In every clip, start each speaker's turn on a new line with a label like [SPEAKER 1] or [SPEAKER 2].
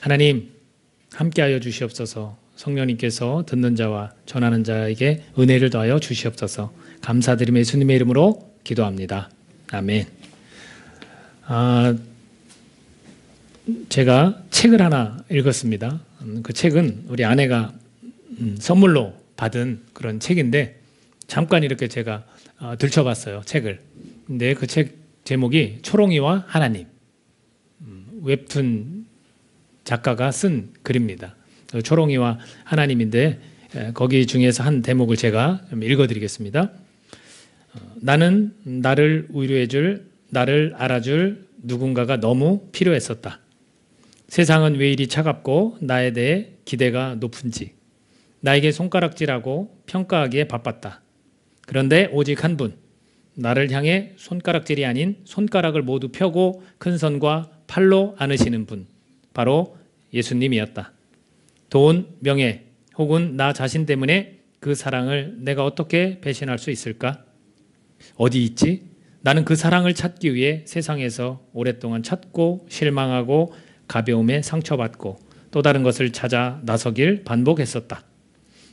[SPEAKER 1] 하나님 함께하여 주시옵소서. 성령님께서 듣는 자와 전하는 자에게 은혜를 더하여 주시옵소서. 감사드리며 예수님의 이름으로 기도합니다. 아멘. 제가 책을 하나 읽었습니다. 그 책은 우리 아내가 선물로 받은 그런 책인데 잠깐 이렇게 제가 들춰봤어요. 책을. 근데 그 책 제목이 초롱이와 하나님. 웹툰 작가가 쓴 글입니다. 초롱이와 하나님인데 거기 중에서 한 대목을 제가 읽어드리겠습니다. 나는 나를 위로해줄, 나를 알아줄 누군가가 너무 필요했었다. 세상은 왜 이리 차갑고 나에 대해 기대가 높은지 나에게 손가락질하고 평가하기에 바빴다. 그런데 오직 한 분, 나를 향해 손가락질이 아닌 손가락을 모두 펴고 큰 선과 팔로 안으시는 분, 바로 예수님이었다. 돈, 명예 혹은 나 자신 때문에 그 사랑을 내가 어떻게 배신할 수 있을까? 어디 있지? 나는 그 사랑을 찾기 위해 세상에서 오랫동안 찾고 실망하고 가벼움에 상처받고 또 다른 것을 찾아 나서길 반복했었다.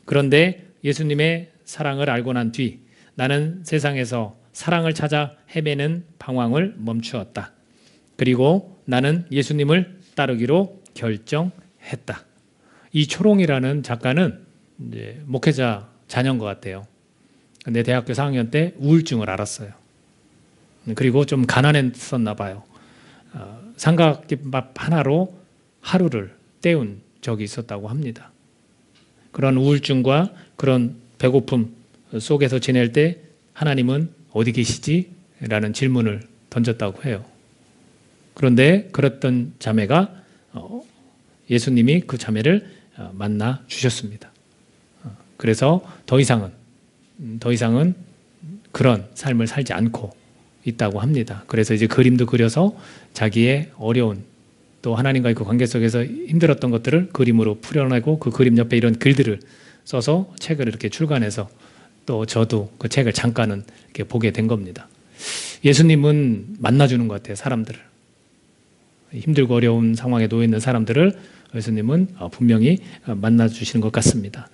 [SPEAKER 1] 그런데 예수님의 사랑을 알고 난 뒤 나는 세상에서 사랑을 찾아 헤매는 방황을 멈추었다. 그리고 나는 예수님을 따르기로 결정했다. 이 초롱이라는 작가는 이제 목회자 자녀인 것 같아요. 근데 대학교 4학년 때 우울증을 앓았어요. 그리고 좀 가난했었나 봐요. 삼각김밥 하나로 하루를 때운 적이 있었다고 합니다. 그런 우울증과 그런 배고픔 속에서 지낼 때 하나님은 어디 계시지? 라는 질문을 던졌다고 해요. 그런데 그랬던 자매가 예수님이 그 자매를 만나 주셨습니다. 그래서 더 이상은 그런 삶을 살지 않고 있다고 합니다. 그래서 이제 그림도 그려서 자기의 어려운 또 하나님과의 그 관계 속에서 힘들었던 것들을 그림으로 풀어내고 그 그림 옆에 이런 글들을 써서 책을 이렇게 출간해서 또 저도 그 책을 잠깐은 이렇게 보게 된 겁니다. 예수님은 만나주는 것 같아요. 사람들을. 힘들고 어려운 상황에 놓여 있는 사람들을 예수님은 분명히 만나주시는 것 같습니다.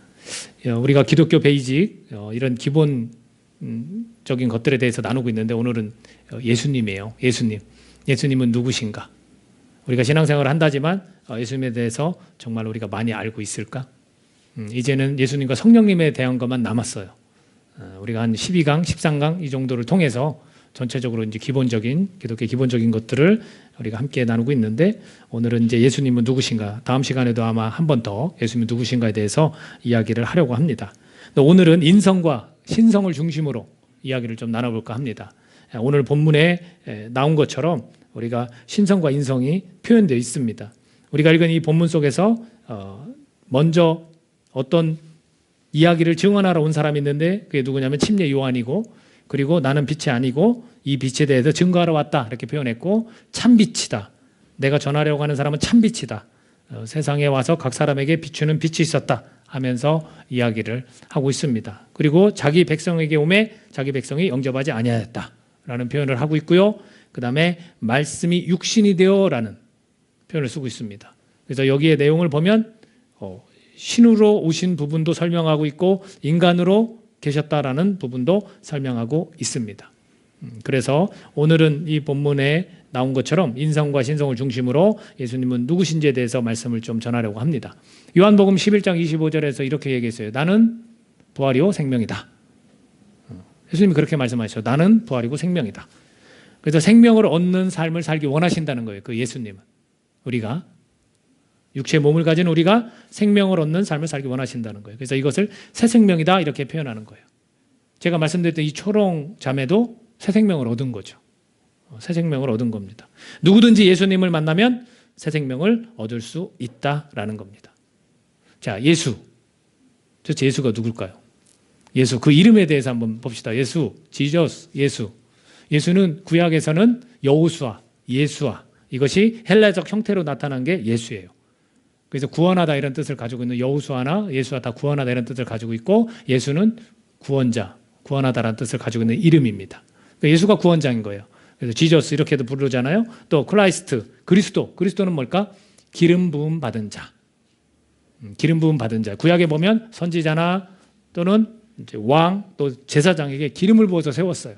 [SPEAKER 1] 우리가 기독교 베이직 이런 기본적인 것들에 대해서 나누고 있는데 오늘은 예수님이에요. 예수님은 누구신가? 우리가 신앙생활을 한다지만 예수님에 대해서 정말 우리가 많이 알고 있을까? 이제는 예수님과 성령님에 대한 것만 남았어요. 우리가 한 12강, 13강 이 정도를 통해서 전체적으로 이제 기본적인 기독교의 기본적인 것들을 우리가 함께 나누고 있는데 오늘은 이제 예수님은 누구신가? 다음 시간에도 아마 한 번 더 예수님은 누구신가에 대해서 이야기를 하려고 합니다. 오늘은 인성과 신성을 중심으로 이야기를 좀 나눠볼까 합니다. 오늘 본문에 나온 것처럼 우리가 신성과 인성이 표현되어 있습니다. 우리가 읽은 이 본문 속에서 먼저 어떤 이야기를 증언하러 온 사람이 있는데 그게 누구냐면 침례 요한이고 그리고 나는 빛이 아니고 이 빛에 대해서 증거하러 왔다 이렇게 표현했고 참빛이다. 내가 전하려고 하는 사람은 참빛이다. 세상에 와서 각 사람에게 비추는 빛이 있었다 하면서 이야기를 하고 있습니다. 그리고 자기 백성에게 오매 자기 백성이 영접하지 아니하였다라는 표현을 하고 있고요. 그 다음에 말씀이 육신이 되어라는 표현을 쓰고 있습니다. 그래서 여기에 내용을 보면 신으로 오신 부분도 설명하고 있고 인간으로 계셨다라는 부분도 설명하고 있습니다. 그래서 오늘은 이 본문에 나온 것처럼 인성과 신성을 중심으로 예수님은 누구신지에 대해서 말씀을 좀 전하려고 합니다. 요한복음 11장 25절에서 이렇게 얘기했어요. 나는 부활이요 생명이다. 예수님이 그렇게 말씀하셨어요. 나는 부활이고 생명이다. 그래서 생명을 얻는 삶을 살기 원하신다는 거예요. 그 예수님은. 우리가 육체의 몸을 가진 우리가 생명을 얻는 삶을 살기 원하신다는 거예요. 그래서 이것을 새 생명이다 이렇게 표현하는 거예요. 제가 말씀드렸던 이 초롱 자매도 새 생명을 얻은 거죠. 새 생명을 얻은 겁니다. 누구든지 예수님을 만나면 새 생명을 얻을 수 있다라는 겁니다. 자, 예수. 도대체 예수가 누굴까요? 예수, 그 이름에 대해서 한번 봅시다. 예수, 지저스, 예수. 예수는 구약에서는 여호수아, 예수아. 이것이 헬라적 형태로 나타난 게 예수예요. 그래서 구원하다 이런 뜻을 가지고 있는 여호수아나 예수아 다 구원하다 이런 뜻을 가지고 있고 예수는 구원자, 구원하다라는 뜻을 가지고 있는 이름입니다. 그러니까 예수가 구원자인 거예요. 그래서 지저스 이렇게도 부르잖아요. 또 크라이스트, 그리스도는 뭘까? 기름 부음 받은 자. 기름 부음 받은 자. 구약에 보면 선지자나 또는 이제 왕 또 제사장에게 기름을 부어서 세웠어요.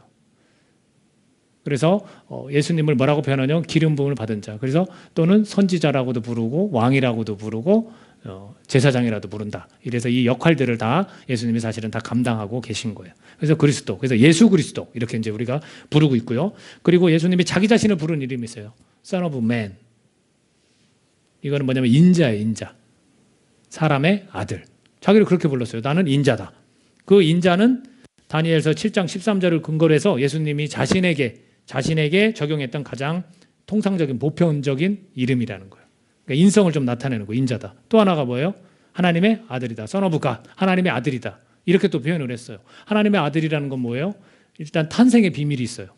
[SPEAKER 1] 그래서 예수님을 뭐라고 표현하냐면 기름 부음을 받은 자. 그래서 또는 선지자라고도 부르고 왕이라고도 부르고 제사장이라도 부른다. 이래서 이 역할들을 다 예수님이 사실은 다 감당하고 계신 거예요. 그래서 그리스도, 그래서 예수 그리스도 이렇게 이제 우리가 부르고 있고요. 그리고 예수님이 자기 자신을 부른 이름이 있어요. Son of Man. 이거는 뭐냐면 인자예요, 인자. 사람의 아들. 자기를 그렇게 불렀어요. 나는 인자다. 그 인자는 다니엘서 7장 13절을 근거로 해서 예수님이 자신에게 적용했던 가장 통상적인 보편적인 이름이라는 거예요. 그러니까 인성을 좀 나타내는 거, 인자다. 또 하나가 뭐예요? 하나님의 아들이다. Son of God. 하나님의 아들이다. 이렇게 또 표현을 했어요. 하나님의 아들이라는 건 뭐예요? 일단 탄생의 비밀이 있어요.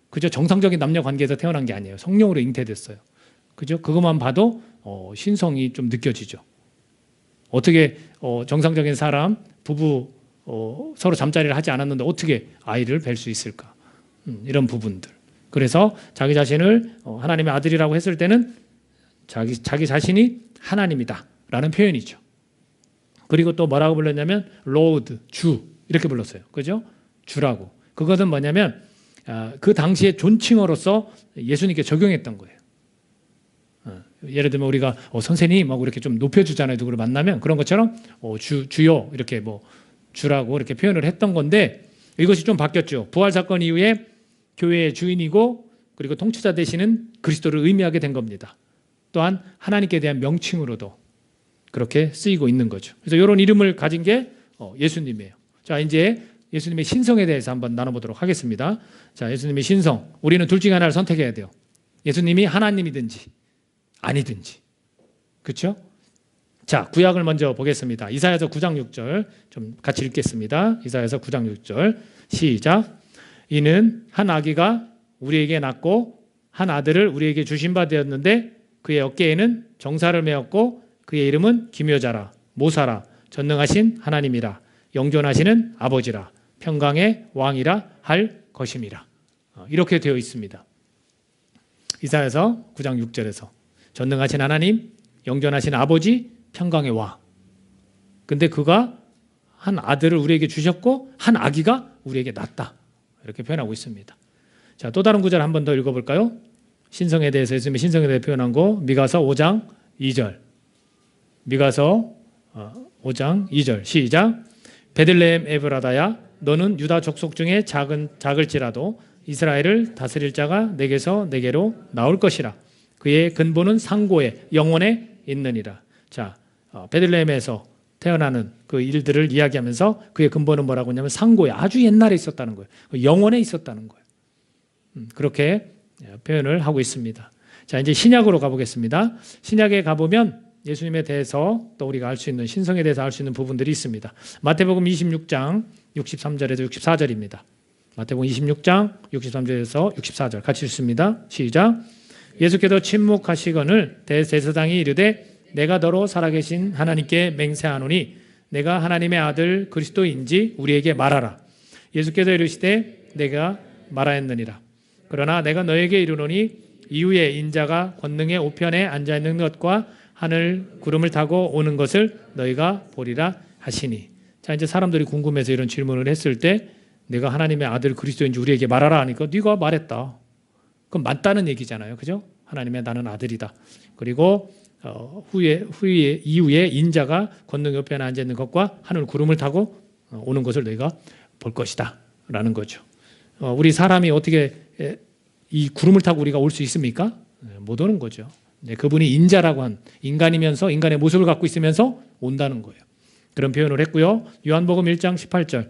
[SPEAKER 1] 그죠? 정상적인 남녀 관계에서 태어난 게 아니에요. 성령으로 잉태됐어요. 그죠? 그것만 봐도 신성이 좀 느껴지죠. 어떻게 정상적인 사람, 부부 서로 잠자리를 하지 않았는데 어떻게 아이를 뵐 수 있을까? 이런 부분들. 그래서 자기 자신을 하나님의 아들이라고 했을 때는 자기 자신이 하나님이다 라는 표현이죠. 그리고 또 뭐라고 불렀냐면 Lord, 주 이렇게 불렀어요. 그죠? 주라고. 그것은 뭐냐면 그 당시의 존칭어로서 예수님께 적용했던 거예요. 예를 들면 우리가 선생님 하고 이렇게 좀 높여주잖아요. 누구를 만나면 그런 것처럼 주요 이렇게 뭐 주라고 이렇게 표현을 했던 건데 이것이 좀 바뀌었죠. 부활 사건 이후에 교회의 주인이고 그리고 통치자 되시는 그리스도를 의미하게 된 겁니다. 또한 하나님께 대한 명칭으로도 그렇게 쓰이고 있는 거죠. 그래서 이런 이름을 가진 게 예수님이에요. 자, 이제 예수님의 신성에 대해서 한번 나눠보도록 하겠습니다. 자, 예수님의 신성. 우리는 둘 중에 하나를 선택해야 돼요. 예수님이 하나님이든지 아니든지. 그렇죠? 자, 구약을 먼저 보겠습니다. 이사야서 9장 6절 좀 같이 읽겠습니다. 이사야서 9장 6절 시작. 이는 한 아기가 우리에게 낳고 한 아들을 우리에게 주신 바 되었는데 그의 어깨에는 정사를 메었고 그의 이름은 기묘자라 모사라 전능하신 하나님이라 영존하시는 아버지라 평강의 왕이라 할 것임이라. 이렇게 되어 있습니다. 이사야서 9장 6절에서 전능하신 하나님, 영존하신 아버지, 평강의 왕. 근데 그가 한 아들을 우리에게 주셨고 한 아기가 우리에게 낳았다. 이렇게 표현하고 있습니다. 자, 또 다른 구절 한 번 더 읽어볼까요? 신성에 대해서 예수님의 신성에 대해 표현한 거 미가서 5장 2절. 미가서 5장 2절 시작. 베들레헴 에브라다야 너는 유다 족속 중에 작을지라도 이스라엘을 다스릴 자가 내게서 내게로 나올 것이라. 그의 근본은 상고에 영원에 있느니라. 자, 베들레헴에서 태어나는 그 일들을 이야기하면서 그의 근본은 뭐라고 하냐면 상고에 아주 옛날에 있었다는 거예요. 영원에 있었다는 거예요. 그렇게 표현을 하고 있습니다. 자, 이제 신약으로 가보겠습니다. 신약에 가보면 예수님에 대해서 또 우리가 알 수 있는 신성에 대해서 알 수 있는 부분들이 있습니다. 마태복음 26장 63절에서 64절입니다. 마태복음 26장 63절에서 64절 같이 읽습니다. 시작. 예수께서 침묵하시거늘 대제사장이 이르되 내가 너로 살아계신 하나님께 맹세하노니 내가 하나님의 아들 그리스도인지 우리에게 말하라. 예수께서 이르시되 내가 말하였느니라. 그러나 내가 너에게 이르노니 이후에 인자가 권능의 우편에 앉아있는 것과 하늘 구름을 타고 오는 것을 너희가 보리라 하시니. 자, 이제 사람들이 궁금해서 이런 질문을 했을 때 내가 하나님의 아들 그리스도인지 우리에게 말하라 하니까 네가 말했다. 그럼 맞다는 얘기잖아요. 그죠? 하나님의 나는 아들이다. 그리고 이후에 인자가 권능의 우편에 앉아있는 것과 하늘 구름을 타고 오는 것을 너희가 볼 것이다 라는 거죠. 우리 사람이 어떻게 이 구름을 타고 우리가 올 수 있습니까? 못 오는 거죠. 그분이 인자라고 한 인간이면서 인간의 모습을 갖고 있으면서 온다는 거예요. 그런 표현을 했고요. 요한복음 1장 18절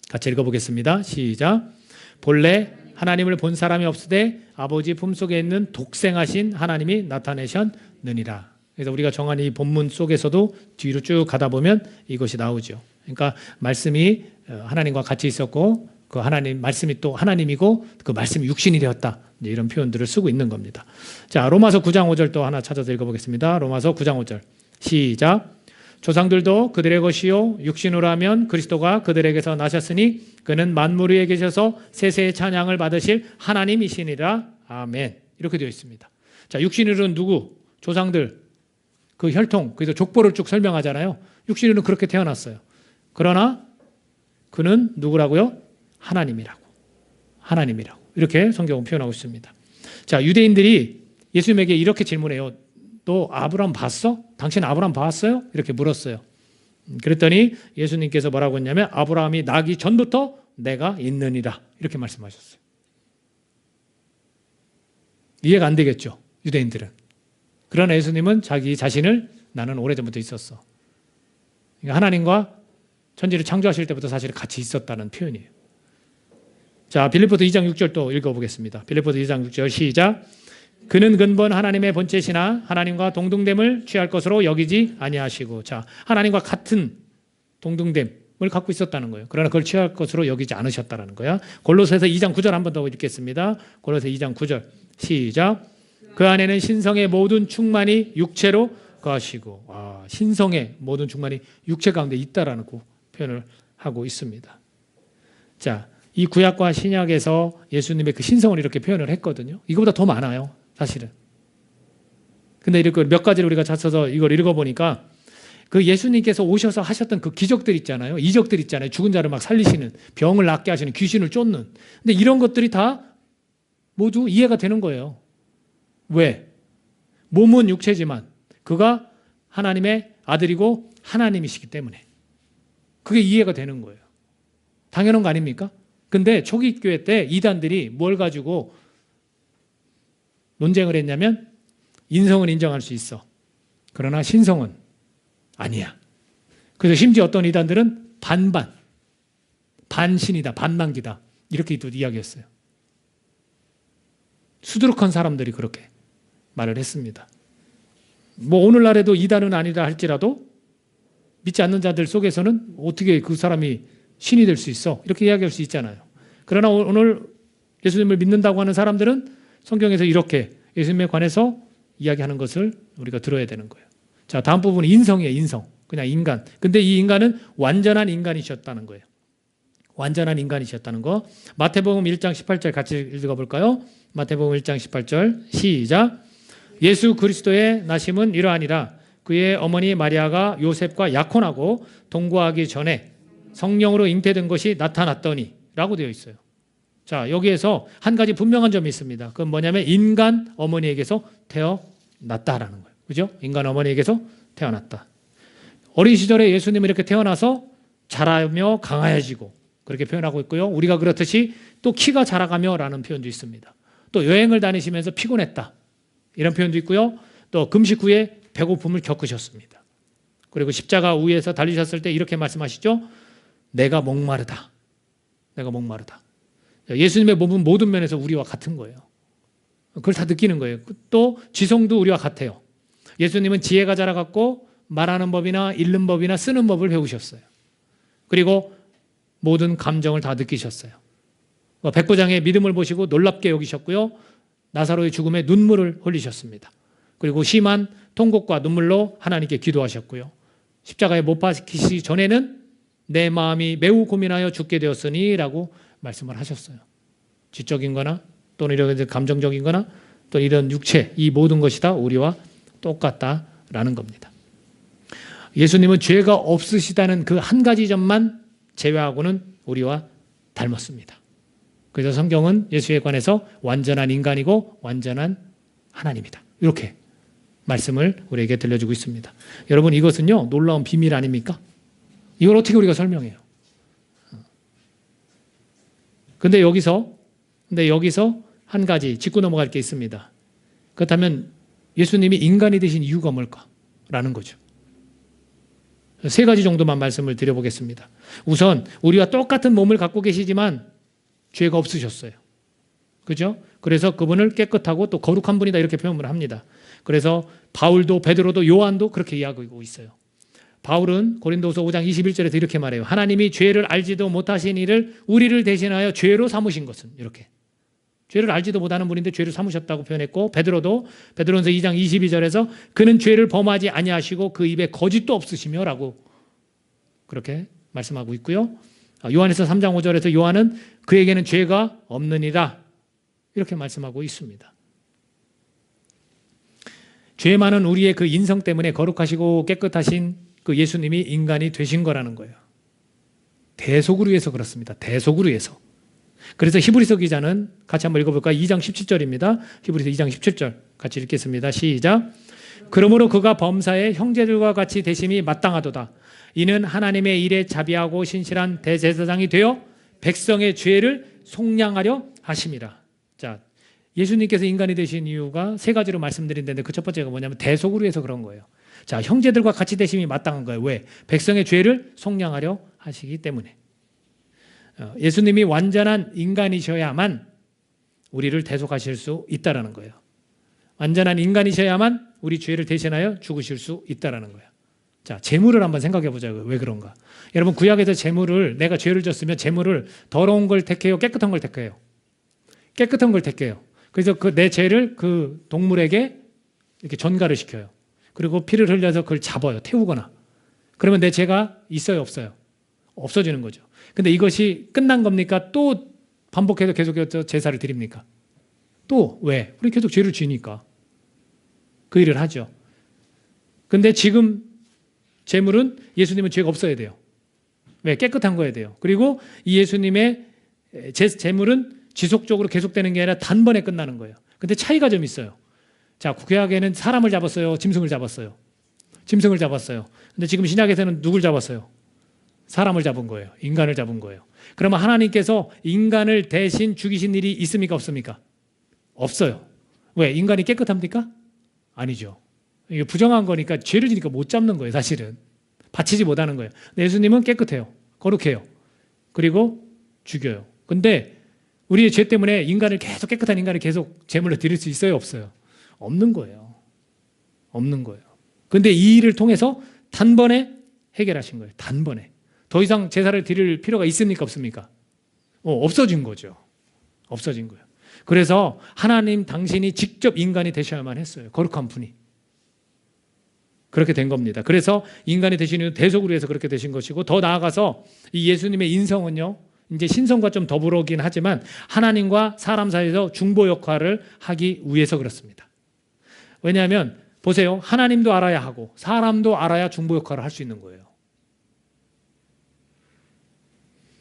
[SPEAKER 1] 같이 읽어보겠습니다. 시작. 본래 하나님을 본 사람이 없으되 아버지 품속에 있는 독생하신 하나님이 나타내셨느니라. 그래서 우리가 정한 이 본문 속에서도 뒤로 쭉 가다 보면 이것이 나오죠. 그러니까 말씀이 하나님과 같이 있었고 그 하나님 말씀이 또 하나님이고 그 말씀이 육신이 되었다. 이런 표현들을 쓰고 있는 겁니다. 자, 로마서 9장 5절 또 하나 찾아서 읽어보겠습니다. 로마서 9장 5절 시작. 조상들도 그들의 것이요 육신으로 하면 그리스도가 그들에게서 나셨으니 그는 만물 위에 계셔서 세세의 찬양을 받으실 하나님이시니라. 아멘. 이렇게 되어 있습니다. 자, 육신으로는 누구? 조상들. 그 혈통, 그래서 족보를 쭉 설명하잖아요. 육신으로는 그렇게 태어났어요. 그러나 그는 누구라고요? 하나님이라고. 하나님이라고. 이렇게 성경은 표현하고 있습니다. 자, 유대인들이 예수님에게 이렇게 질문해요. 너 아브라함 봤어? 당신 아브라함 봤어요? 이렇게 물었어요. 그랬더니 예수님께서 뭐라고 했냐면 아브라함이 나기 전부터 내가 있느니라. 이렇게 말씀하셨어요. 이해가 안 되겠죠, 유대인들은. 그러나 예수님은 자기 자신을 나는 오래전부터 있었어. 그러니까 하나님과 천지를 창조하실 때부터 사실 같이 있었다는 표현이에요. 자, 빌립보서 2장 6절 또 읽어보겠습니다. 빌립보서 2장 6절 시작. 그는 근본 하나님의 본체시나 하나님과 동등됨을 취할 것으로 여기지 아니하시고. 자, 하나님과 같은 동등됨을 갖고 있었다는 거예요. 그러나 그걸 취할 것으로 여기지 않으셨다는 거야. 골로새서 2장 9절 한 번 더 읽겠습니다. 골로새 2장 9절 시작. 그 안에는 신성의 모든 충만이 육체로 거하시고. 와, 신성의 모든 충만이 육체 가운데 있다라는 표현을 하고 있습니다. 자, 이 구약과 신약에서 예수님의 그 신성을 이렇게 표현을 했거든요. 이거보다 더 많아요, 사실은. 근데 이렇게 몇 가지를 우리가 찾아서 이걸 읽어보니까 그 예수님께서 오셔서 하셨던 그 기적들 있잖아요. 이적들 있잖아요. 죽은 자를 막 살리시는, 병을 낫게 하시는, 귀신을 쫓는. 근데 이런 것들이 다 모두 이해가 되는 거예요. 왜? 몸은 육체지만 그가 하나님의 아들이고 하나님이시기 때문에 그게 이해가 되는 거예요. 당연한 거 아닙니까? 근데 초기 교회 때 이단들이 뭘 가지고 논쟁을 했냐면 인성은 인정할 수 있어. 그러나 신성은 아니야. 그래서 심지어 어떤 이단들은 반신이다, 반만기다 이렇게 또 이야기했어요. 수두룩한 사람들이 그렇게 말을 했습니다. 뭐 오늘날에도 이단은 아니다 할지라도 믿지 않는 자들 속에서는 어떻게 그 사람이 신이 될 수 있어? 이렇게 이야기할 수 있잖아요. 그러나 오늘 예수님을 믿는다고 하는 사람들은 성경에서 이렇게 예수님에 관해서 이야기하는 것을 우리가 들어야 되는 거예요. 자, 다음 부분은 인성이에요. 인성. 그냥 인간. 근데 이 인간은 완전한 인간이셨다는 거예요. 완전한 인간이셨다는 거. 마태복음 1장 18절 같이 읽어볼까요? 마태복음 1장 18절 시작. 예수 그리스도의 나심은 이러하니라. 그의 어머니 마리아가 요셉과 약혼하고 동거하기 전에 성령으로 잉태된 것이 나타났더니 라고 되어 있어요. 자, 여기에서 한 가지 분명한 점이 있습니다. 그건 뭐냐면 인간 어머니에게서 태어났다라는 거예요. 그죠? 인간 어머니에게서 태어났다. 어린 시절에 예수님은 이렇게 태어나서 자라며 강하여지고 그렇게 표현하고 있고요. 우리가 그렇듯이 또 키가 자라가며 라는 표현도 있습니다. 또 여행을 다니시면서 피곤했다. 이런 표현도 있고요. 또 금식 후에 배고픔을 겪으셨습니다. 그리고 십자가 위에서 달리셨을 때 이렇게 말씀하시죠. 내가 목마르다. 내가 목마르다. 예수님의 몸은 모든 면에서 우리와 같은 거예요. 그걸 다 느끼는 거예요. 또 지성도 우리와 같아요. 예수님은 지혜가 자라갔고 말하는 법이나 읽는 법이나 쓰는 법을 배우셨어요. 그리고 모든 감정을 다 느끼셨어요. 백부장의 믿음을 보시고 놀랍게 여기셨고요. 나사로의 죽음에 눈물을 흘리셨습니다. 그리고 심한 통곡과 눈물로 하나님께 기도하셨고요. 십자가에 못 박히시기 전에는 내 마음이 매우 고민하여 죽게 되었으니 라고 말씀을 하셨어요. 지적인 거나 또는 이런 감정적인 거나 또 이런 육체 이 모든 것이 다 우리와 똑같다라는 겁니다. 예수님은 죄가 없으시다는 그 한 가지 점만 제외하고는 우리와 닮았습니다. 그래서 성경은 예수에 관해서 완전한 인간이고 완전한 하나님이다. 이렇게 말씀을 우리에게 들려주고 있습니다. 여러분 이것은요 놀라운 비밀 아닙니까? 이걸 어떻게 우리가 설명해요? 근데 여기서 한 가지 짚고 넘어갈 게 있습니다. 그렇다면 예수님이 인간이 되신 이유가 뭘까라는 거죠. 세 가지 정도만 말씀을 드려보겠습니다. 우선 우리와 똑같은 몸을 갖고 계시지만 죄가 없으셨어요. 그죠? 그래서 그분을 깨끗하고 또 거룩한 분이다 이렇게 표현을 합니다. 그래서 바울도 베드로도 요한도 그렇게 이야기하고 있어요. 바울은 고린도서 5장 21절에서 이렇게 말해요. 하나님이 죄를 알지도 못하신 이를 우리를 대신하여 죄로 삼으신 것은 이렇게. 죄를 알지도 못하는 분인데 죄를 삼으셨다고 표현했고 베드로도 베드로전서 2장 22절에서 그는 죄를 범하지 아니하시고 그 입에 거짓도 없으시며 라고 그렇게 말씀하고 있고요. 요한에서 3장 5절에서 요한은 그에게는 죄가 없느니라 이렇게 말씀하고 있습니다. 죄 많은 우리의 그 인성 때문에 거룩하시고 깨끗하신 그 예수님이 인간이 되신 거라는 거예요. 대속을 위해서 그렇습니다. 대속을 위해서. 그래서 히브리서 기자는 같이 한번 읽어볼까요? 2장 17절입니다. 히브리서 2장 17절 같이 읽겠습니다. 시작. 그러므로 그가 범사의 형제들과 같이 되심이 마땅하도다. 이는 하나님의 일에 자비하고 신실한 대제사장이 되어 백성의 죄를 속량하려 하심이라. 자, 예수님께서 인간이 되신 이유가 세 가지로 말씀드린다는데 그 첫 번째가 뭐냐면 대속을 위해서 그런 거예요. 자, 형제들과 같이 되심이 마땅한 거예요. 왜? 백성의 죄를 속량하려 하시기 때문에. 예수님이 완전한 인간이셔야만 우리를 대속하실 수 있다라는 거예요. 완전한 인간이셔야만 우리 죄를 대신하여 죽으실 수 있다라는 거예요. 자, 제물을 한번 생각해 보자고요. 왜 그런가? 여러분, 구약에서 제물을, 내가 죄를 졌으면 제물을 더러운 걸 택해요? 깨끗한 걸 택해요? 깨끗한 걸 택해요. 그래서 그 내 죄를 그 동물에게 이렇게 전가를 시켜요. 그리고 피를 흘려서 그걸 잡아요. 태우거나. 그러면 내 죄가 있어요? 없어요? 없어지는 거죠. 근데 이것이 끝난 겁니까? 또 반복해서 계속해서 제사를 드립니까? 또 왜? 우리 계속 죄를 지니까 그 일을 하죠. 근데 지금 제물은 예수님은 죄가 없어야 돼요. 왜? 깨끗한 거야 돼요. 그리고 이 예수님의 제물은 지속적으로 계속되는 게 아니라 단번에 끝나는 거예요. 근데 차이가 좀 있어요. 자, 구약에는 사람을 잡았어요? 짐승을 잡았어요? 짐승을 잡았어요. 근데 지금 신약에서는 누굴 잡았어요? 사람을 잡은 거예요. 인간을 잡은 거예요. 그러면 하나님께서 인간을 대신 죽이신 일이 있습니까? 없습니까? 없어요. 왜? 인간이 깨끗합니까? 아니죠. 이게 부정한 거니까 죄를 지니까 못 잡는 거예요. 사실은. 바치지 못하는 거예요. 근데 예수님은 깨끗해요. 거룩해요. 그리고 죽여요. 근데 우리의 죄 때문에 인간을 계속 깨끗한 인간을 계속 제물로 드릴 수 있어요? 없어요? 없는 거예요. 없는 거예요. 근데 이 일을 통해서 단번에 해결하신 거예요. 단번에. 더 이상 제사를 드릴 필요가 있습니까? 없습니까? 없어진 거죠. 없어진 거예요. 그래서 하나님 당신이 직접 인간이 되셔야만 했어요. 거룩한 분이. 그렇게 된 겁니다. 그래서 인간이 되시는 대속을 위해서 그렇게 되신 것이고, 더 나아가서 이 예수님의 인성은요, 이제 신성과 좀 더불어긴 하지만 하나님과 사람 사이에서 중보 역할을 하기 위해서 그렇습니다. 왜냐하면 보세요. 하나님도 알아야 하고 사람도 알아야 중보 역할을 할 수 있는 거예요.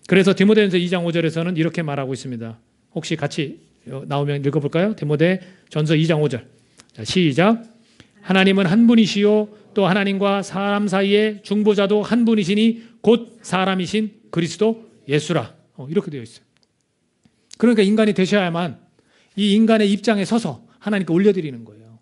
[SPEAKER 1] 그래서 디모데전서 2장 5절에서는 이렇게 말하고 있습니다. 혹시 같이 나오면 읽어볼까요? 디모데전서 2장 5절. 자, 시작. 하나님은 한 분이시요 또 하나님과 사람 사이의 중보자도 한 분이시니 곧 사람이신 그리스도 예수라. 이렇게 되어 있어요. 그러니까 인간이 되셔야만 이 인간의 입장에 서서 하나님께 올려드리는 거예요.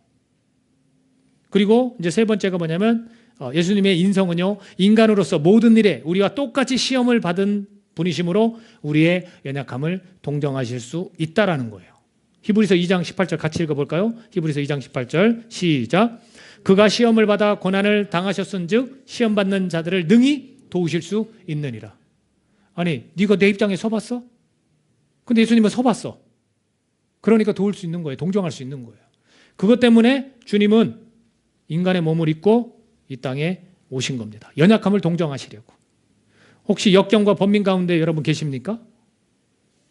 [SPEAKER 1] 그리고 이제 세 번째가 뭐냐면 예수님의 인성은요, 인간으로서 모든 일에 우리와 똑같이 시험을 받은 분이심으로 우리의 연약함을 동정하실 수 있다라는 거예요. 히브리서 2장 18절 같이 읽어볼까요? 히브리서 2장 18절 시작. 그가 시험을 받아 고난을 당하셨은즉 시험 받는 자들을 능히 도우실 수 있느니라. 아니, 네가 내 입장에 서봤어? 근데 예수님은 서봤어. 그러니까 도울 수 있는 거예요. 동정할 수 있는 거예요. 그것 때문에 주님은 인간의 몸을 입고 이 땅에 오신 겁니다. 연약함을 동정하시려고. 혹시 역경과 번민 가운데 여러분 계십니까?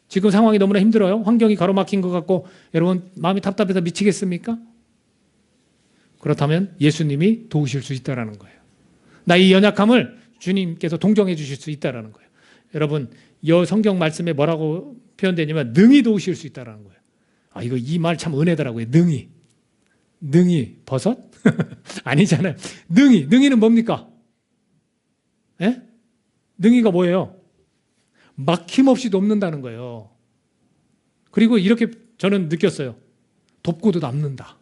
[SPEAKER 1] 지금 상황이 너무나 힘들어요? 환경이 가로막힌 것 같고 여러분 마음이 답답해서 미치겠습니까? 그렇다면 예수님이 도우실 수 있다는 거예요. 나의 연약함을 주님께서 동정해 주실 수 있다는 거예요. 여러분, 이 성경 말씀에 뭐라고 표현되냐면 능히 도우실 수 있다는 거예요. 아, 이 말 참 은혜더라고요. 능히 버섯? 아니잖아요. 능히는 뭡니까? 예? 능히가 뭐예요? 막힘없이 돕는다는 거예요. 그리고 이렇게 저는 느꼈어요. 돕고도 남는다.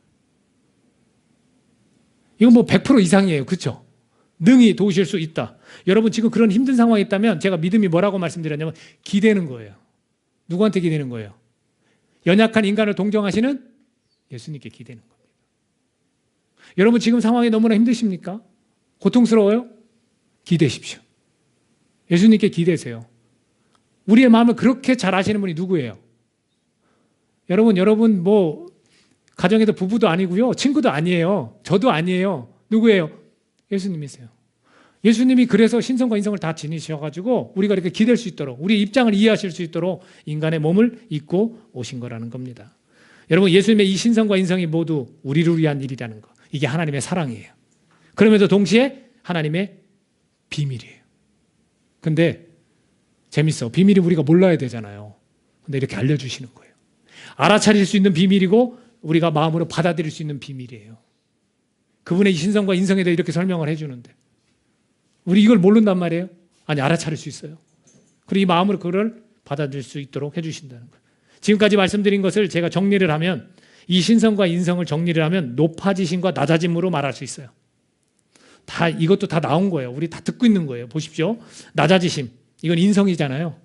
[SPEAKER 1] 이건 뭐 100% 이상이에요. 그렇죠? 능히 도우실 수 있다. 여러분 지금 그런 힘든 상황이 있다면 제가 믿음이 뭐라고 말씀드렸냐면 기대는 거예요. 누구한테 기대는 거예요? 연약한 인간을 동정하시는 예수님께 기대는 겁니다. 여러분 지금 상황이 너무나 힘드십니까? 고통스러워요? 기대십시오. 예수님께 기대세요. 우리의 마음을 그렇게 잘 아시는 분이 누구예요? 여러분 뭐 가정에도 부부도 아니고요. 친구도 아니에요. 저도 아니에요. 누구예요? 예수님이세요. 예수님이 그래서 신성과 인성을 다 지니셔가지고 우리가 이렇게 기댈 수 있도록 우리의 입장을 이해하실 수 있도록 인간의 몸을 입고 오신 거라는 겁니다. 여러분 예수님의 이 신성과 인성이 모두 우리를 위한 일이라는 거. 이게 하나님의 사랑이에요. 그러면서 동시에 하나님의 비밀이에요. 근데 재밌어. 비밀이 우리가 몰라야 되잖아요. 근데 이렇게 알려주시는 거예요. 알아차릴 수 있는 비밀이고 우리가 마음으로 받아들일 수 있는 비밀이에요. 그분의 신성과 인성에 대해 이렇게 설명을 해주는데 우리 이걸 모른단 말이에요. 아니, 알아차릴 수 있어요. 그리고 이 마음으로 그걸 받아들일 수 있도록 해주신다는 거예요. 지금까지 말씀드린 것을 제가 정리를 하면, 이 신성과 인성을 정리를 하면 높아지심과 낮아짐으로 말할 수 있어요. 이것도 다 나온 거예요. 우리 다 듣고 있는 거예요. 보십시오. 낮아지심, 이건 인성이잖아요.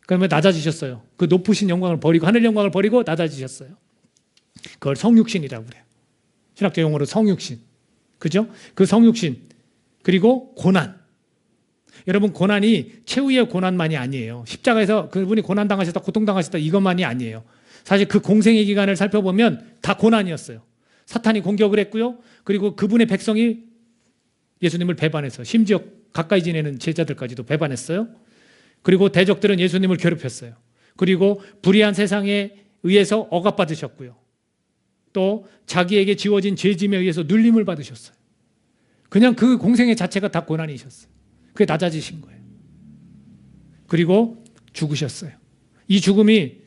[SPEAKER 1] 그러면 낮아지셨어요. 그 높으신 영광을 버리고, 하늘 영광을 버리고 낮아지셨어요. 그걸 성육신이라고 그래요. 신학적 용어로 성육신. 그죠? 그 성육신. 그리고 고난. 여러분, 고난이 최후의 고난만이 아니에요. 십자가에서 그분이 고난당하셨다, 고통당하셨다, 이것만이 아니에요. 사실 그 공생의 기간을 살펴보면 다 고난이었어요. 사탄이 공격을 했고요. 그리고 그분의 백성이 예수님을 배반해서, 심지어 가까이 지내는 제자들까지도 배반했어요. 그리고 대적들은 예수님을 괴롭혔어요. 그리고 불의한 세상에 의해서 억압받으셨고요. 또 자기에게 지워진 죄짐에 의해서 눌림을 받으셨어요. 그냥 그 공생의 자체가 다 고난이셨어요. 그게 낮아지신 거예요. 그리고 죽으셨어요. 이 죽음이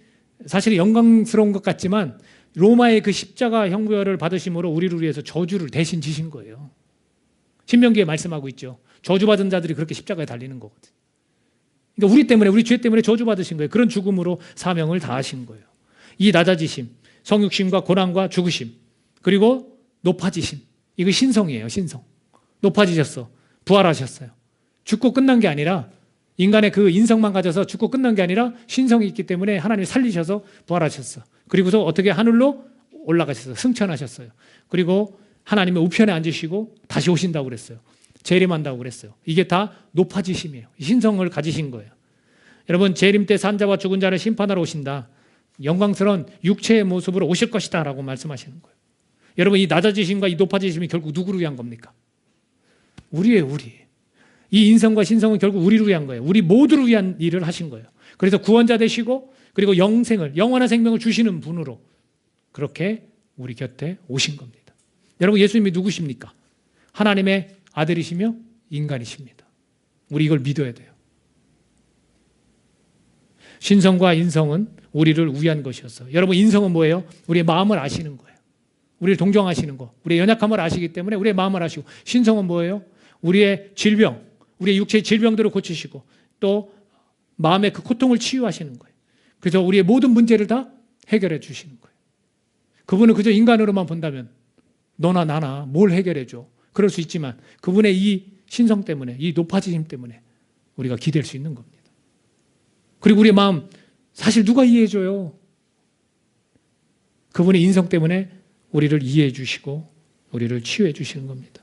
[SPEAKER 1] 사실 영광스러운 것 같지만 로마의 그 십자가 형벌을 받으심으로 우리를 위해서 저주를 대신 지신 거예요. 신명기에 말씀하고 있죠. 저주받은 자들이 그렇게 십자가에 달리는 거거든요. 그러니까 우리 때문에, 우리 죄 때문에 저주받으신 거예요. 그런 죽음으로 사명을 다하신 거예요. 이 낮아지심, 성육심과 고난과 죽으심, 그리고 높아지심, 이거 신성이에요. 신성. 높아지셨어. 부활하셨어요. 죽고 끝난 게 아니라, 인간의 그 인성만 가져서 죽고 끝난 게 아니라 신성이 있기 때문에 하나님이 살리셔서 부활하셨어. 그리고서 어떻게 하늘로 올라가셨어요. 승천하셨어요. 그리고 하나님의 우편에 앉으시고 다시 오신다고 그랬어요. 재림한다고 그랬어요. 이게 다 높아지심이에요. 신성을 가지신 거예요. 여러분, 재림 때 산자와 죽은 자를 심판하러 오신다. 영광스러운 육체의 모습으로 오실 것이다 라고 말씀하시는 거예요. 여러분, 이 낮아지심과 이 높아지심이 결국 누구를 위한 겁니까? 우리예요, 우리. 이 인성과 신성은 결국 우리를 위한 거예요. 우리 모두를 위한 일을 하신 거예요. 그래서 구원자 되시고, 그리고 영생을, 영원한 생명을 주시는 분으로 그렇게 우리 곁에 오신 겁니다. 여러분, 예수님이 누구십니까? 하나님의 아들이시며 인간이십니다. 우리 이걸 믿어야 돼요. 신성과 인성은 우리를 위한 것이었어요. 여러분, 인성은 뭐예요? 우리의 마음을 아시는 거예요. 우리를 동정하시는 거. 우리의 연약함을 아시기 때문에 우리의 마음을 아시고, 신성은 뭐예요? 우리의 질병, 우리의 육체의 질병들을 고치시고, 또 마음의 그 고통을 치유하시는 거예요. 그래서 우리의 모든 문제를 다 해결해 주시는 거예요. 그분은 그저 인간으로만 본다면 너나 나나 뭘 해결해 줘. 그럴 수 있지만 그분의 이 신성 때문에, 이 높아지심 때문에 우리가 기댈 수 있는 겁니다. 그리고 우리의 마음, 사실 누가 이해해 줘요? 그분의 인성 때문에 우리를 이해해 주시고 우리를 치유해 주시는 겁니다.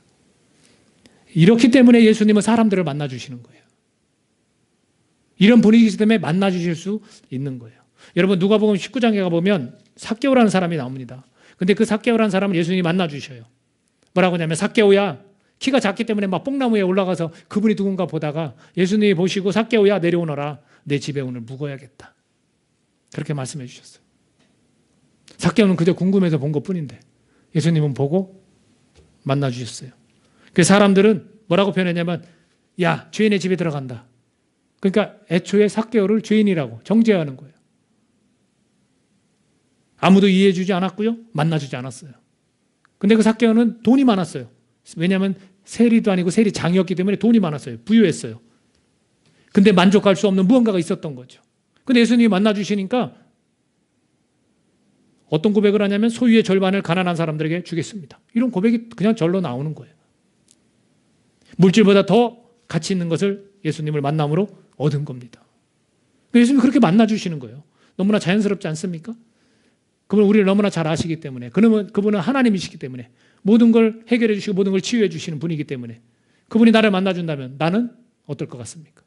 [SPEAKER 1] 이렇기 때문에 예수님은 사람들을 만나 주시는 거예요. 이런 분위기 때문에 만나 주실 수 있는 거예요. 여러분, 누가복음 19장에 가보면 삭개오라는 사람이 나옵니다. 근데 그 삭개오라는 사람을 예수님이 만나 주셔요. 뭐라고 하냐면, 삭개오야, 키가 작기 때문에 막 뽕나무에 올라가서 그분이 누군가 보다가 예수님이 보시고, 삭개오야, 내려오너라. 내 집에 오늘 묵어야겠다. 그렇게 말씀해 주셨어요. 삭개오는 그저 궁금해서 본 것뿐인데 예수님은 보고 만나 주셨어요. 그 사람들은 뭐라고 표현했냐면, 야, 죄인의 집에 들어간다. 그러니까 애초에 삭개오를 죄인이라고 정죄하는 거예요. 아무도 이해해 주지 않았고요. 만나주지 않았어요. 근데 그 삭개오는 돈이 많았어요. 왜냐하면 세리도 아니고 세리장이었기 때문에 돈이 많았어요. 부유했어요. 근데 만족할 수 없는 무언가가 있었던 거죠. 근데 예수님이 만나주시니까 어떤 고백을 하냐면, 소유의 절반을 가난한 사람들에게 주겠습니다. 이런 고백이 그냥 절로 나오는 거예요. 물질보다 더 가치 있는 것을 예수님을 만남으로 얻은 겁니다. 예수님이 그렇게 만나주시는 거예요. 너무나 자연스럽지 않습니까? 그분은 우리를 너무나 잘 아시기 때문에, 그분은 하나님이시기 때문에, 모든 걸 해결해 주시고 모든 걸 치유해 주시는 분이기 때문에 그분이 나를 만나준다면 나는 어떨 것 같습니까?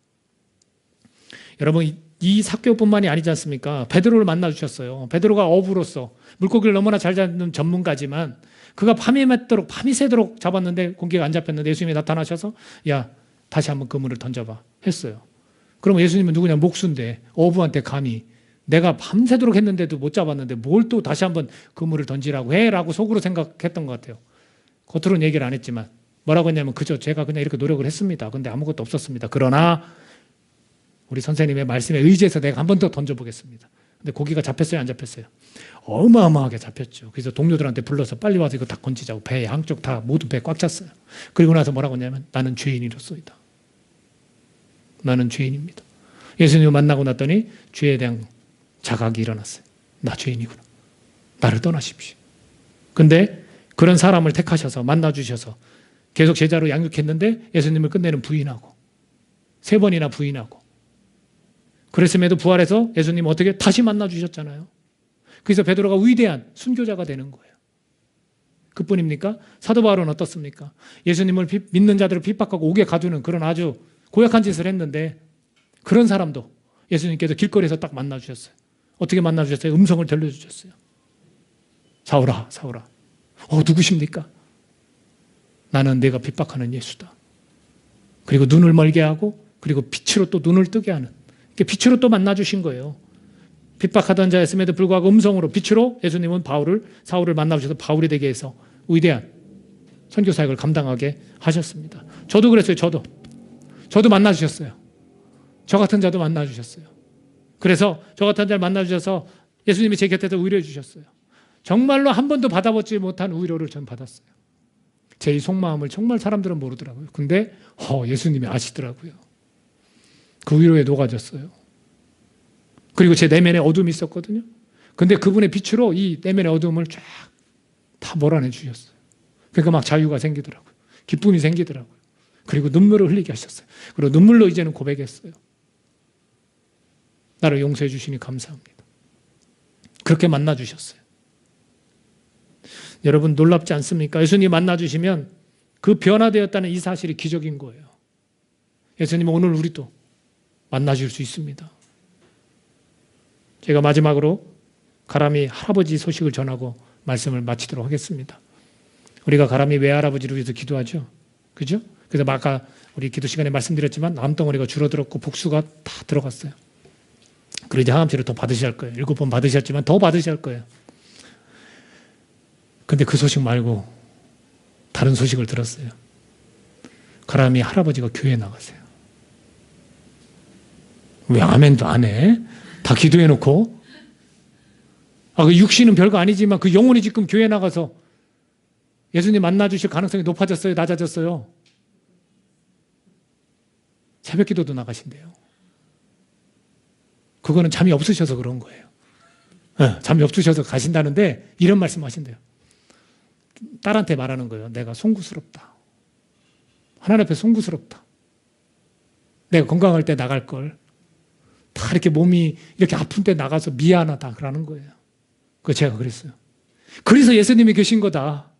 [SPEAKER 1] 여러분, 이 삭개오뿐만이 아니지 않습니까? 베드로를 만나주셨어요. 베드로가 어부로서 물고기를 너무나 잘 잡는 전문가지만 그가 밤이 새도록 잡았는데 고기가 안 잡혔는데 예수님이 나타나셔서, 야, 다시 한번 그물을 던져봐 했어요. 그러면 예수님은 누구냐? 목수인데 어부한테 감히 내가 밤새도록 했는데도 못 잡았는데 뭘 또 다시 한번 그물을 던지라고 해? 라고 속으로 생각했던 것 같아요. 겉으로는 얘기를 안 했지만 뭐라고 했냐면 그저 제가 그냥 이렇게 노력을 했습니다. 근데 아무것도 없었습니다. 그러나 우리 선생님의 말씀에 의지해서 내가 한 번 더 던져보겠습니다. 근데 고기가 잡혔어요? 안 잡혔어요? 어마어마하게 잡혔죠. 그래서 동료들한테 불러서 빨리 와서 이거 다 건지자고 배 양쪽 다 모두 배 꽉 찼어요. 그리고 나서 뭐라고 했냐면 나는 죄인이로소이다. 나는 죄인입니다. 예수님을 만나고 났더니 죄에 대한 자각이 일어났어요. 나 죄인이구나. 나를 떠나십시오. 근데 그런 사람을 택하셔서 만나주셔서 계속 제자로 양육했는데 예수님을 끝내는 부인하고 3번이나 부인하고 그랬음에도 부활해서 예수님 어떻게 다시 만나주셨잖아요. 그래서 베드로가 위대한 순교자가 되는 거예요. 그뿐입니까? 사도 바울은 어떻습니까? 예수님을 믿는 자들을 핍박하고 옥에 가두는 그런 아주 고약한 짓을 했는데 그런 사람도 예수님께서 길거리에서 딱 만나주셨어요. 어떻게 만나주셨어요? 음성을 들려주셨어요. 사울아, 사울아. 누구십니까? 나는 내가 핍박하는 예수다. 그리고 눈을 멀게 하고 그리고 빛으로 또 눈을 뜨게 하는 이렇게 빛으로 또 만나주신 거예요. 핍박하던 자였음에도 불구하고 음성으로 빛으로 예수님은 사울을 만나주셔서 바울이 되게 해서 위대한 선교 사역을 감당하게 하셨습니다. 저도 그랬어요. 저도 만나주셨어요. 저 같은 자도 만나주셨어요. 그래서 저 같은 자를 만나주셔서 예수님이 제 곁에서 위로해 주셨어요. 정말로 한 번도 받아보지 못한 위로를 전 받았어요. 제 이 속마음을 정말 사람들은 모르더라고요. 근데 예수님이 아시더라고요. 그 위로에 녹아졌어요. 그리고 제 내면에 어둠이 있었거든요. 근데 그분의 빛으로 이 내면의 어둠을 쫙 다 몰아내 주셨어요. 그러니까 막 자유가 생기더라고요. 기쁨이 생기더라고요. 그리고 눈물을 흘리게 하셨어요. 그리고 눈물로 이제는 고백했어요. 나를 용서해 주시니 감사합니다. 그렇게 만나주셨어요. 여러분 놀랍지 않습니까? 예수님 만나주시면 그 변화되었다는 이 사실이 기적인 거예요. 예수님은 오늘 우리도 만나줄 수 있습니다. 제가 마지막으로 가람이 할아버지 소식을 전하고 말씀을 마치도록 하겠습니다. 우리가 가람이 외할아버지를 위해서 기도하죠. 그죠? 그래서 아까 우리 기도 시간에 말씀드렸지만 암덩어리가 줄어들었고 복수가 다 들어갔어요. 그리고 이제 항암치를 더 받으셔야 할 거예요. 7번 받으셨지만 더 받으셔야 할 거예요. 근데 그 소식 말고 다른 소식을 들었어요. 가람이 할아버지가 교회에 나가세요. 왜 아멘도 안 해? 다 기도해놓고. 그 육신은 별거 아니지만 그 영혼이 지금 교회에 나가서 예수님 만나주실 가능성이 높아졌어요? 낮아졌어요? 새벽 기도도 나가신대요. 그거는 잠이 없으셔서 그런 거예요. 잠이 없으셔서 가신다는데 이런 말씀 하신대요. 딸한테 말하는 거예요. 내가 송구스럽다. 하나님 앞에 송구스럽다. 내가 건강할 때 나갈 걸. 다 이렇게 몸이 이렇게 아픈 때 나가서 미안하다 그러는 거예요. 그거 제가 그랬어요. 그래서 예수님이 계신 거다.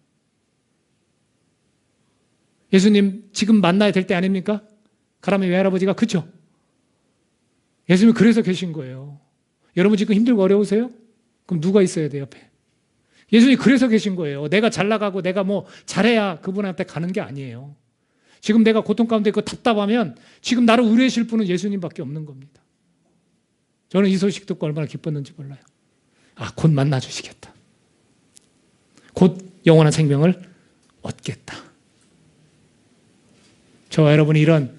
[SPEAKER 1] 예수님 지금 만나야 될 때 아닙니까? 가람의 외할아버지가 그죠? 예수님이 그래서 계신 거예요. 여러분 지금 힘들고 어려우세요? 그럼 누가 있어야 돼요 옆에? 예수님이 그래서 계신 거예요. 내가 잘 나가고 내가 뭐 잘해야 그분한테 가는 게 아니에요. 지금 내가 고통 가운데 있고 답답하면 지금 나를 위로해 주실 분은 예수님밖에 없는 겁니다. 저는 이 소식 듣고 얼마나 기뻤는지 몰라요. 곧 만나 주시겠다. 곧 영원한 생명을 얻겠다. 저와 여러분이 이런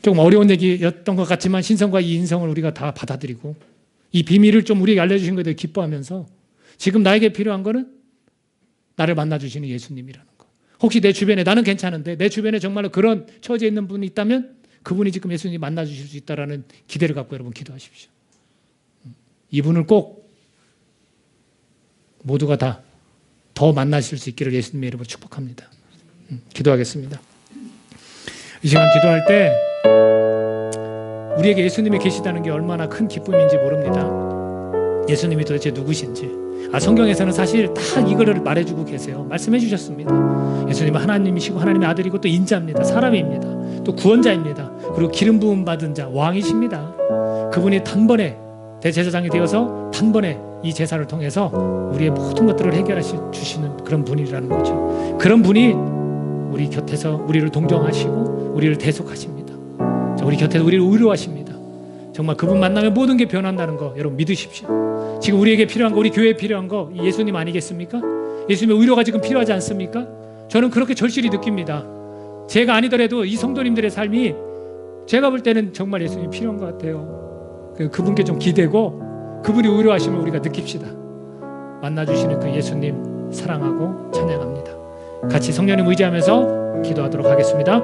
[SPEAKER 1] 조금 어려운 얘기였던 것 같지만 신성과 이 인성을 우리가 다 받아들이고 이 비밀을 좀 우리에게 알려주신 것에 대해 기뻐하면서 지금 나에게 필요한 거는 나를 만나주시는 예수님이라는 거. 혹시 내 주변에 나는 괜찮은데 내 주변에 정말로 그런 처지에 있는 분이 있다면 그분이 지금 예수님 만나주실 수 있다는 기대를 갖고 여러분 기도하십시오. 이분을 꼭 모두가 다 더 만나실 수 있기를 예수님의 이름으로 축복합니다. 기도하겠습니다. 이 시간 기도할 때 우리에게 예수님이 계시다는 게 얼마나 큰 기쁨인지 모릅니다. 예수님이 도대체 누구신지. 성경에서는 사실 다 이거를 말해주고 계세요. 말씀해 주셨습니다. 예수님은 하나님이시고 하나님의 아들이고 또 인자입니다. 사람입니다. 또 구원자입니다. 그리고 기름 부음 받은 자 왕이십니다. 그분이 단번에 대제사장이 되어서 단번에 이 제사를 통해서 우리의 모든 것들을 해결하시 주시는 그런 분이라는 거죠. 그런 분이 우리 곁에서 우리를 동정하시고 우리를 대속하십니다. 우리 곁에서 우리를 위로하십니다. 정말 그분 만나면 모든 게 변한다는 거 여러분 믿으십시오. 지금 우리에게 필요한 거, 우리 교회에 필요한 거 예수님 아니겠습니까? 예수님의 위로가 지금 필요하지 않습니까? 저는 그렇게 절실히 느낍니다. 제가 아니더라도 이 성도님들의 삶이 제가 볼 때는 정말 예수님이 필요한 것 같아요. 그분께 좀 기대고 그분이 의료하심을 우리가 느낍시다. 만나주시는 그 예수님 사랑하고 찬양합니다. 같이 성령님 의지하면서 기도하도록 하겠습니다.